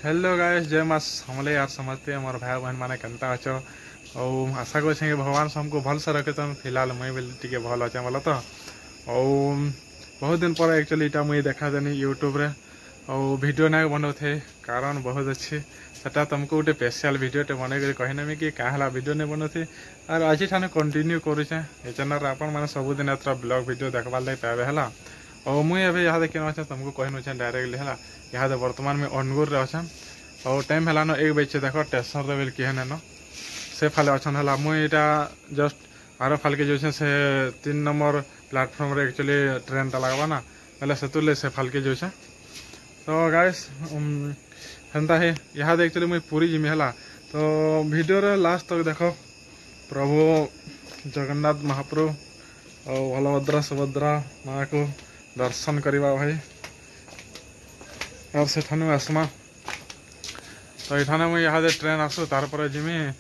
Hello guys, जय मां समले यार समझते मोर भाई बहन माने केनता अछो। और आशा कर भगवान से हमको भल से रखे। फिलहाल मुई भी टिके भल अच्छे बोल तो। और बहुत दिन पर एक्चुअली इटा मुई देखा देनी यूट्यूब रे और वीडियो ना बनाऊ थे कारण बहुत अच्छे सेटा तुमको गोटे स्पेशल वीडियोटे बनई कहनेमी कि क्या वीडियो नहीं बनाऊे और आज ठाने कंटिन्यू करुचे ये चैनल आपण मैंने सबुदिन एथर ब्लॉग वीडियो देखबार लगे पाए है। और मुझे यहाँ अच्छे तुमको कहनुचे डायरेक्टली है यहाँ बर्तमान मुझे अनुगुर रे अच्छा और टाइम है 1 बजे देख स्टेशन रे किए न से फाले अच्छा है मुझे जस्ट आर फाल के जो से 3 नंबर प्लेटफॉर्म रे एक्चुअली ट्रेन टा लगवा ना बोले से से फाल के जो तो गाइस हेन्ता है यहाँ एक्चुअली मुझे पूरी जिमी है तो वीडियो रे लास्ट तक देख प्रभु जगन्नाथ महाप्रभु और बलभद्र सुभद्रा माँ को दर्शन करवा भाई और सेठानु आसमा तो ये मुझे यहाँ ट्रेन आसू तार पर जिमी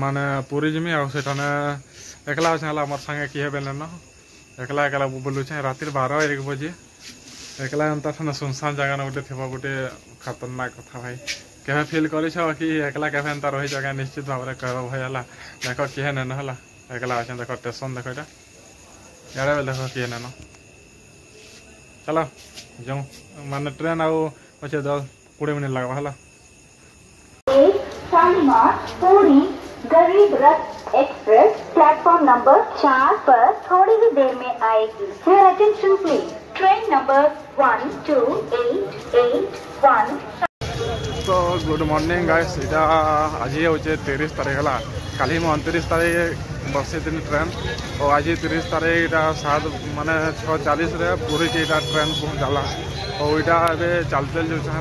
माने पूरी जिमी और सेठाने एकला अच्छे मोर संगे किए बेले न एकला एकला बुलुचे राति 12-1 बजे एकला एंता ठाने सुनसान जगह गोटे थी गोटे खतरनाक कथा भाई केवे फिल कर कि एकला केवे एंता रही जगह निश्चित भाव में कह भाई है देख किए नेन है एकला अच्छे देख स्टेशन देख यहाँ इे देख किए नेन चलो जाऊँ माने ट्रेन आउ अच्छे 10-20 मिनट लगवा है। पूरी गरीब रथ एक्सप्रेस प्लेटफॉर्म नंबर 4 पर थोड़ी ही देर में आएगी। Your attention please. Train number 12881। तो गुड मॉर्निंग गाइस, इटा आज हूँ 30 तारीख है काली 29 तारीख बसी दिन ट्रेन और आज 30 तारीख इटा 7 माने 6:40 रे पूरी के इटा ट्रेन पहुँचाला और इटा ए चल चल जो है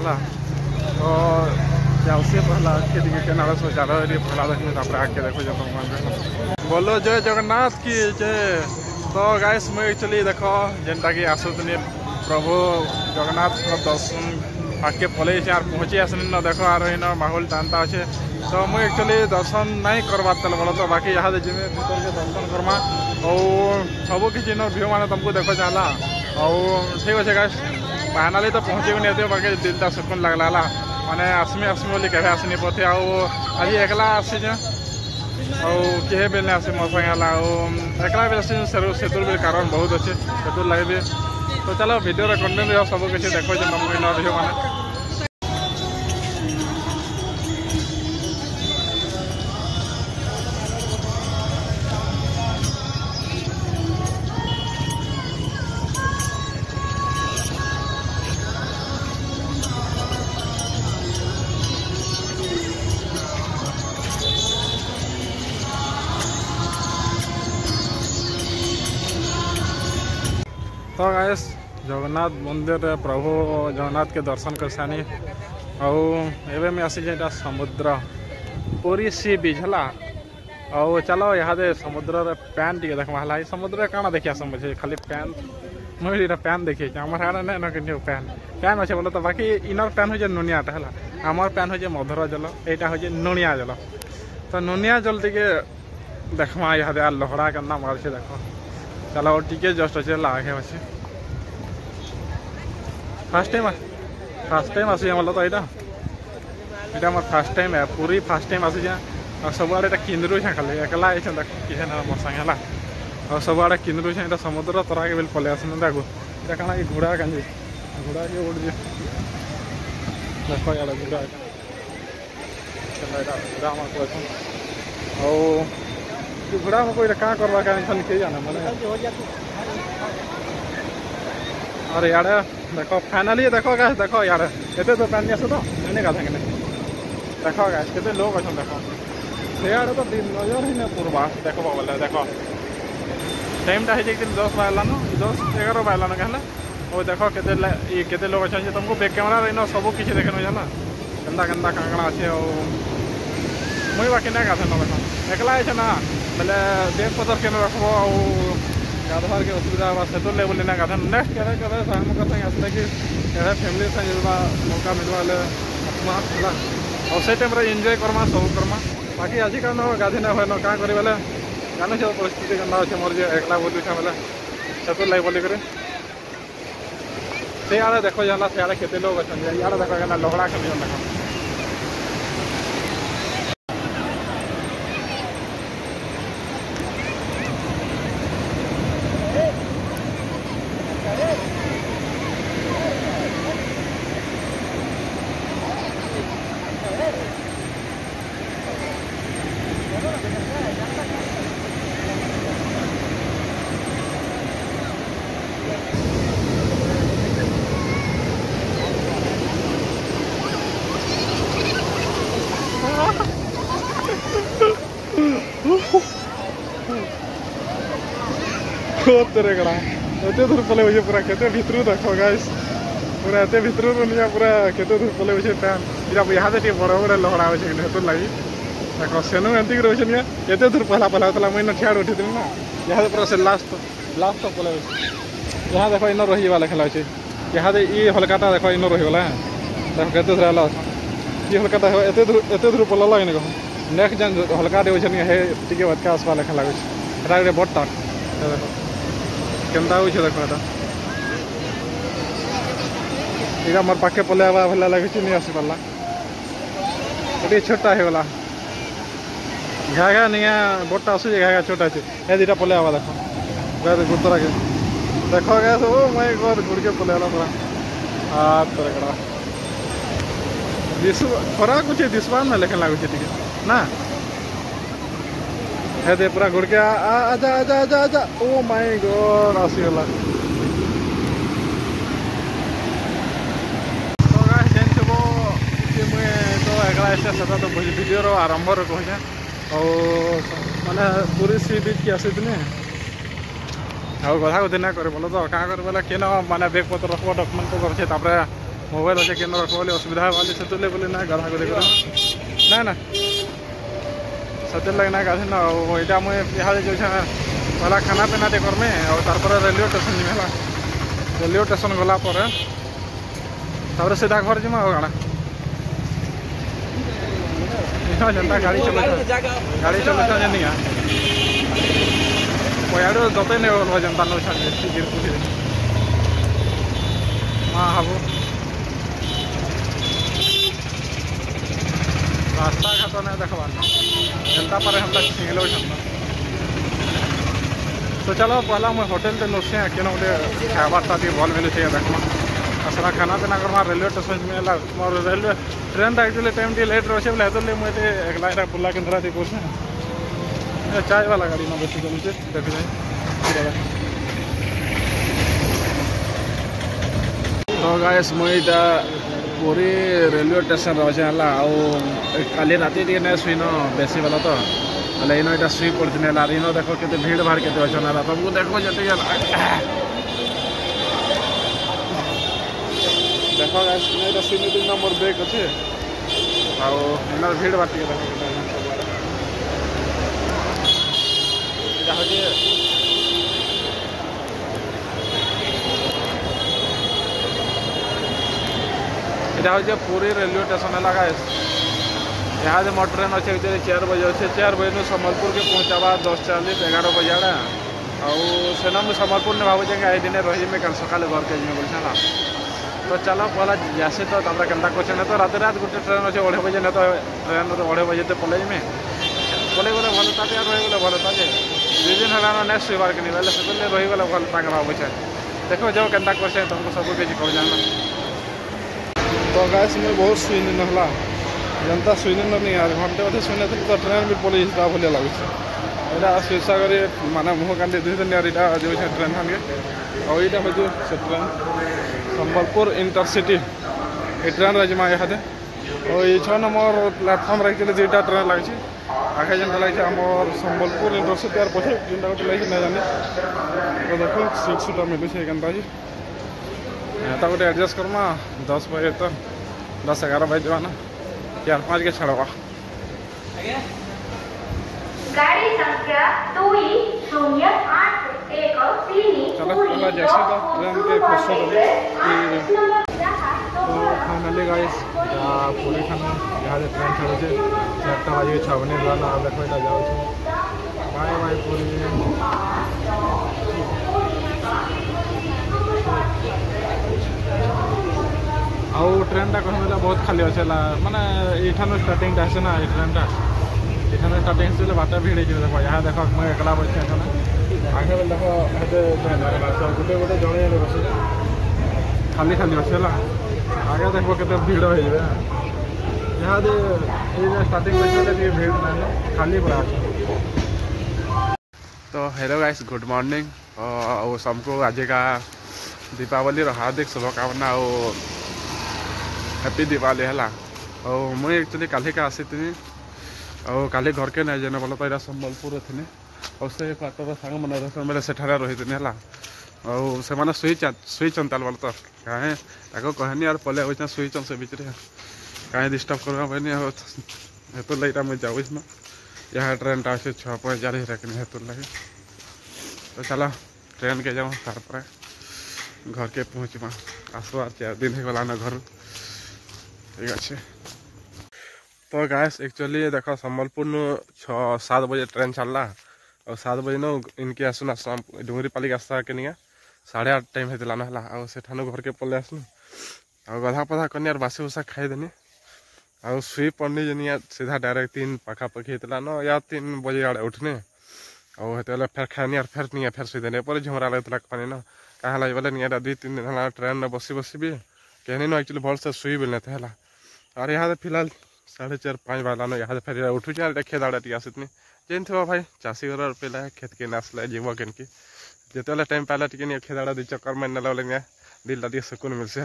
तो जाऊसी पहला के दिखे केनारा सोचार पहला देखने तापर आके देखो जब बोलो जय जगन्नाथ की जय। तो गाइस मुझे एक्चुअली देख जेनटा कि आसुनी प्रभु जगन्नाथ दर्शन आगे पलई आर पहुँची आसनी न देख आर इन माहौल टानता अच्छे तो मुझे एक्चुअली दर्शन नहीं करवार तेल बोल तो बाकी यहाँ जिम्मे भीतर के दर्शन करमा और सब किसी व्यू मैंने तुमको देख चला और ठीक अच्छे गाइस फाइनाली तो पहुँचे नहीं बाकी दिलटा सुकून लगला माने आसमी बोली कहे आसनी पथे आज एकला आसी और किए बेलने आसी मो संगे एकला भी आसी सेतुर भी कारण बहुत अच्छे सेतुर लगे भी तो चलो वीडियो कंटेंट सब किसी देखो तुमको इन वीडियो मैंने तो गाइस जगन्नाथ मंदिर प्रभु जगन्नाथ के दर्शन कर सानी और में आसी जेटा समुद्र पूरी सी बीच है और चलो यहाँ समुद्र पैन टी देखा है समुद्र काना देखिए समझे खाली पैन मुझे पैन देखिए आम नहीं पैन पैन अच्छे बोलो तो बाकी इनर पैन हो नुनियाटा है आमर पैन हो मधुर जल यहाँ हूँ नुनिया जल तो नुनिया जल टी देखमा यहाँ लहड़ा के मारे देख चलो और टी जस्ट अच्छे आगे अच्छे फास्ट टाइम आसी बोल तो यहाँ मोर फास्ट टाइम है पूरी फास्ट टाइम आसी और सब आड़े किंद्रु खाली एकला आई देख किए ना मोर संगे है और सब आड़े किंद्रु यहाँ समुद्र तरा के बिल पलि आस देखो ये कण घोड़ा कांजी घोड़ा के उड़ देख यार घोड़ा घोड़ा और घोड़ा में कोई क्या करवा खाली के जाना मैंने और यार देखो फाइनाली देखो गैस देखो यार एते तो पानी आस तो नहीं गाधा देखो गैस के लोग अच्छा देखो सियाड़े तो नजर ही नहीं पूर्वा देख बोले देख टाइमटा है 10 बाजलान 10-11 बाजलान कहला और देखो के लोग अच्छा तुमको बैक कैमेरा इन सब किसी देखे जाना केन्दा केन्दा कांकड़ा अच्छे और मुई बाकी नहीं गाधे न देख एकला है ना बोले बैग पतर के रखब गाधवार के असुविधा है सेतु ले बोली ना गाधा नेक्स्ट के संगे आसले कि फैमिली संगे मौका मिलवा है और से टाइम एंजॉय करमा सब करमा बाकी आज का गाधी ना हुए क्या करी बोले जान परिस्थिति केना अच्छे मोर एकला बोलूँ बोले सेतु लगे बोलिक से आड़े देख जाला से आड़े केते लोग अच्छा यार देख लहड़ा खेल देख तेरे कड़ा एत दूर पले बुझे पूरा केते भितरू देखो गाइस पूरा एत भितरू निया पूरा केते दूर पले बुझे ट्रेन इरा यहाँ से बड़ बड़े लहड़ा अच्छे हेतु लगी देखो सेनु एमती रोचे निया एत दूर पहला पहला होता मुझे ठियाड़ उठी ना यहाँ पूरा से लास्ट तक पले यहाँ देखो इन रही खेला अच्छे यहाँ ये हल्काटा देखो इन रहीगला देखो केते दूर ये हल्काटा एत दूर पल लगे कह नेक्स्ट जेन हल्काटे अच्छे हे टे बदका आसवा लेखा लगे गोटे बड़टा देखो केन्ता हो देखो यहाँ मोर पाखे पलैवा भला लगे नहीं आसी पारा ये छोटा होगला घा घा नहीं बड़टा आसूँ घा घा छोटा अच्छे ये दुटा पलैवा देखो गुरुतरा के देखो गया सब मैं गुड़ के पलैला पूरा हाथ तरह कड़ा दिस खरा कुछ दिशा ना लेकिन लगुच ना हे दे पूरा गुड़ के आजा आजा आजा आजा ओ माय गॉड आसीगला तो गाइस जेन सब कि मुझे तो एकला ऐसे सदा तो वीडियो रो आरंभ रो कहजे और माने पूरी सी बीच की आसी दिने ଆଉ କଥା କଥା ନା करे बोलो तो क्या कर बोला केन माने बैग पत्र रखबो डॉक्यूमेंट तो करछे तापरे मोबाइल अच्छे केन रखबो बोले असुविधा वाली सेतुले बोले ना गधा को देखो ना ना सते लगे ना गाधे ना एटा मुझे यहाँ जो पहला खाना पीना टे करमे और तारपर रेलवे स्टेशन जीमेला रेलवे स्टेशन गला पर तापर सीधा घर जीमा हो गाना जनता गाड़ी चलता जनिया पयाड़ दते नहीं बोल जनता नौ गिरपुर हाँ हाबू रास्ता घाट नहीं देखवार जनता पर हम सिंगल तो चलो पहला मैं होटेल ते नुसे के गोटे खाबारटा भल मिले देखमा सारा खाना पीना करमा रेलवे स्टेशन में रेलवे ट्रेन एक्चुअली टाइम टे लेट रही बोले हेतु मुझे एकला बुला केन्द्रा टे कर चाय वाला गाड़ी ना बेसी चलुचे देख जाए तो गाइस मुझे पूरी रेलवे स्टेशन रही है काली राति टे नहीं शुन बेसी वाला तो बोले इन यहाँ शुई पड़ी इन देख के भीड़ भाड़ के अच्छा तुमको देखो जी देख गाइस शुई मोर बैग अच्छे आउ भीड़ भाड़ टे देख यहाँ हूँ पूरी रेलवे स्टेशन है गाइस यहाँ जो मोर ट्रेन अच्छे 4 बजे अच्छे 4 बजे सम्बलपुर के पहुँचावा 10:40 11 बजे आड़े आना मुझे सम्बलपुर ने भावे आई दिन रही कल सका घर के जी बोलছে ना तो चलो पहला जासे तो केन्ता कर तो रात रात गोटे ट्रेन अच्छे 2:30 बजे नहीं तो ट्रेन 2:30 बजे तो पलैमे पलैगले भल था रहीगले भल था 2 दिन है नहीं शुबार कि नहीं से रहीगले भल ताक भावे देखो जो केन्ता कर तुमको सब किसी कह जाना तो गाइस मुझे बहुत शुई ना जनता शुई नहीं यार घंटे अधे शुई थी तो ट्रेन भी पलि भाया लगुच यहाँ शीर्षा कर माने मुह कांडी 2 दिन यार यहाँ जो ट्रेन खानगे और यहाँ हूँ से ट्रेन सम्बलपुर इंटरसिटी ये ट्रेन रही यहाँ और ये 6 नंबर प्लेटफर्म एक्चुअली 2टा ट्रेन लगी आगे जेनटा लगी आम सम्बलपुर इंटरसिटी और पछे जेनटा गोटे लगी ना जानी तो देखो सीटा मिलूँ केनता यहाँ गोटे एडजस्ट करमा 10 बजे तो 10-11 बजे जाना 4-5 के छड़वा गाड़ी संख्या 20813 चलो जैसे तो ट्रेन के फर्स्ट तो फाइनली गाइस पूरी खाना यहाँ से ट्रेन छड़े 4टा बजे 6 बजे जाना देखो यहाँ जाऊँ बाय बाय पूरी आउ ट्रेनटा कह बहुत खाली अच्छे माने यहाँ स्टार्टिंग आसे ना ये ट्रेनटा यहाँ स्टार्टिंग से बाटा भीड़ देखो यहाँ देख मुझे एकला बचे आगे बेल देख गोटे गोटे जड़े बस खाली खाली अच्छे आगे देखो के भीड़ हो यहाँ स्टार्टिंग भीड़ ना खाली पूरा तो हेलो गाइस गुड मॉर्निंग और सबको आज का दीपावली हार्दिक शुभकामना और हैप्पी दिवाली है मुझे एक्चुअली काली का आसी थी और काली घर के नहीं जाने बोला तो यहाँ सम्बलपुर थी और से क्वार्टर सांग मन रहसन बेले सेठारे रही है और से माने सुईचन ताल तो कहे ताको कहनी यार पले होइछन सुईचन से बीच रे कहीं डिस्टर्ब करवा बनी हेतु लगे मुझे जाऊँ ना यहाँ ट्रेन टा से 6:45 रखनी हेतु लगे तो चलो ट्रेन के जाऊँ तार घर के पहुँचमा आसो 4 दिन हो गला ना घर ठीक अच्छे। तो गैस एक्चुअली देख संबलपुर 6-7 बजे ट्रेन चलला और 7 बजे न इनके आसुन आसाम डुंगरी पालिक आसा के नहीं 8:30 टाइम होता ना और से घर के पलि आसनु और गधा पधा करनी और बासी उसा खाईदेनी और शुई पड़नी जनिया सीधा डायरेक्ट 3 पाखापाखि होता न या 3 बजे आड़े उठने और हेतु फिर खानी और फिर नहीं फिर शुई पर झुमरा लगता पानी न कहा बोले नहीं 2-3 दिन ट्रेन में बसी बसी भी कहनी न एक्चुअली भल से शुई बोलने थे और यहाँ फिलहाल 4:30-5 बाला न यहाँ फिर उठुचे और खेत आड़े टी आसनी जेन थे भाई चाषी घर पे खेत के आसले जीव के जिते टाइम पाला टे खेत आड़े 2 चक्कर मारने लगे दिल टे सुकून मिलसे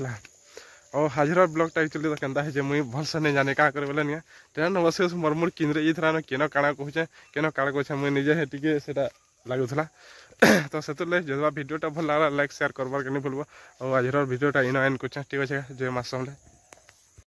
और हाजिर ब्लॉग एक्चुअली तो केंदा है मुई भलसे नहीं जाने क्या करे बोले नहीं ट्रेन बस मरमुर किंद्रे ये केन काଣା कहे केन काଣା कहे मुझे निजे टी से लगुला तो से जब भिडियोटा भल लगा लाइक शेयर करबार के नहीं भूलब और आज भिडियोटा इन एंड कर ठीक अच्छे जय माँ समले।